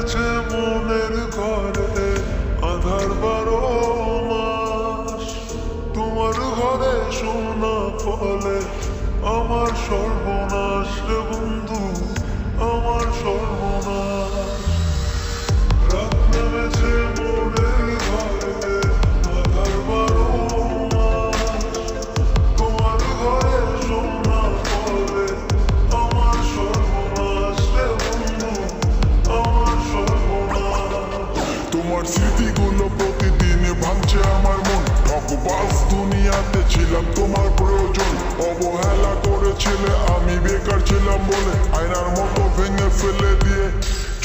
নেমেছে মনের ঘরে আধার 12 মাস। তোমার ঘরে শোনা ফলে আমার সর্বনাশ রে বন্ধু, আমার সর্বনাশ। রাত নেমেছে মনের ঘরে আধার 12 মাস। তোমার ঘরে শোনা ফলে আমার সর্বনাশ রে বন্ধু, আমার সর্বনাশ। তোমার স্মৃতিগুলো প্রতিদিন ভাঙছে আমার মন। ঠকবাজ দুনিয়াতে ছিলাম তোমার প্রয়োজন। অবহেলা করেছিলে আমি বেকার ছিলাম বলে, আয়নার মতো ভেঙে ফেলে দিয়ে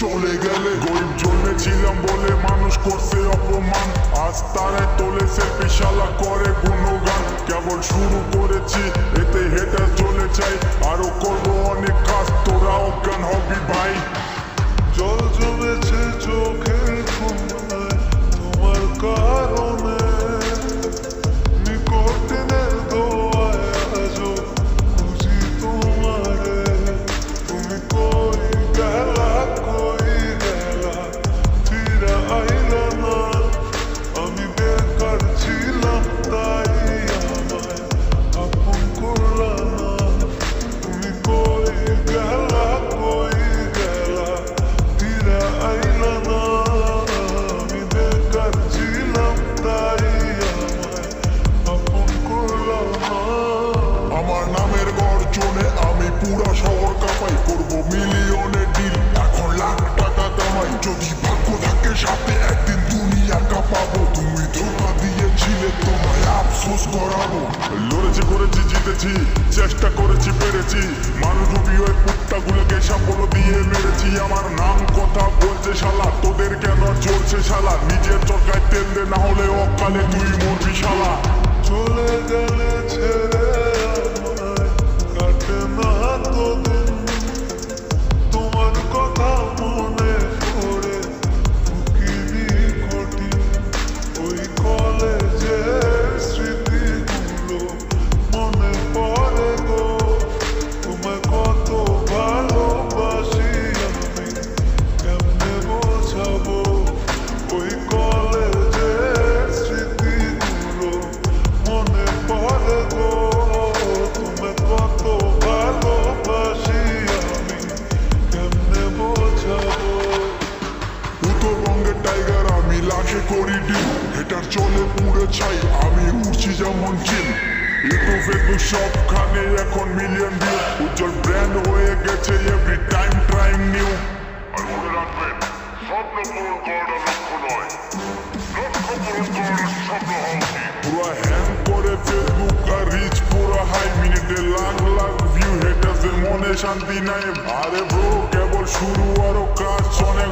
চলে গেলে। গরিব জন্মেছিলাম বলে মানুষ করছে অপমান, আজ তারে তোলে সেলফি শালা করে গুণগান। কেবল শুরু করেছি এতে হেঁটে চলে চাই, আরো করবো অনেক কাজ, তোরা অজ্ঞান হবি ভাই। জল জমেছে চোখের কোণায় তোমার কারণে, নিকটিনের দোয়ায় আজও খুঁজি তোমারে। তুমি কই গেলা, কই গেলা, ফিরে আইলা না। আমি বেকার ছিলাম তাই আমায় আপন করলা না। তুমি কই গেলা, কই গেলা, ফিরে আইলা না। আমি বেকার ছিলাম তাই আমায় আপন করলা না। আমার নামের গর্জনে আমি পুরা শহর কাঁপাই, করবো মিলিয়নের ডিল, এখন লাখ টাকা কামাই। যদি ভাগ্য থাকে সাথে একদিন দুনিয়া কাঁপাবো। তুমি ধোকা দিয়েছিলে তোমায় আফসোস করাবো। লড়েছি করেছি জিতেছি, চেষ্টা করেছি পেরেছি। মানুষরূপী ওই কুত্তাগুলোকে সাপড় দিয়ে মেরেছি। আমার নাম কথা বলছে শালা, তোদের কেন চলছে শালা? নিজের চরকায় তেল দে, না হলে অকালে তুই মরবি শালা। চলে গেলে ছেড়ে আমায় কাটে না তো দিন। তোমার কথা মনে করে বুকিনি কঠিন। ওই কলেজের স্মৃতিগুলো মনে পড়ে গো। তোমায় কত ভালোবাসি আমি কেমনে বোঝাবো। ওই কলেজের স্মৃতিগুলো মনে পড়ে গো। তোমায় কত ভালোবাসি আমি কেমনে বোঝাবো। উত্তরবঙ্গের টাইগার আমি, লাখে করি ডিল। হেটার চলে পুড়ে ছাই, আমি উঠছি যেমন চিল। ইউটিউব ফেসবুক সবখানে এখন মিলিয়ন ভিউ। উজ্জ্বল ব্র্যান্ড হয়ে গেছে এভরি টাইম ট্রাইং নিউ। আর মনে রাখবেন, স্বপ্ন পূরণ করাটা লক্ষ্য নয়, লক্ষ্য পূরণ করাটা স্বপ্ন হওয়া উচিত। পুরো হ্যাং করে ফেসবুক আর রিচ পুরো হাই, মিনিটে লাখ লাখ ভিউ। হেটার্সের মনে শান্তি নাই। আরে ব্রো কেবল শুরু, আরো কাজ অনেক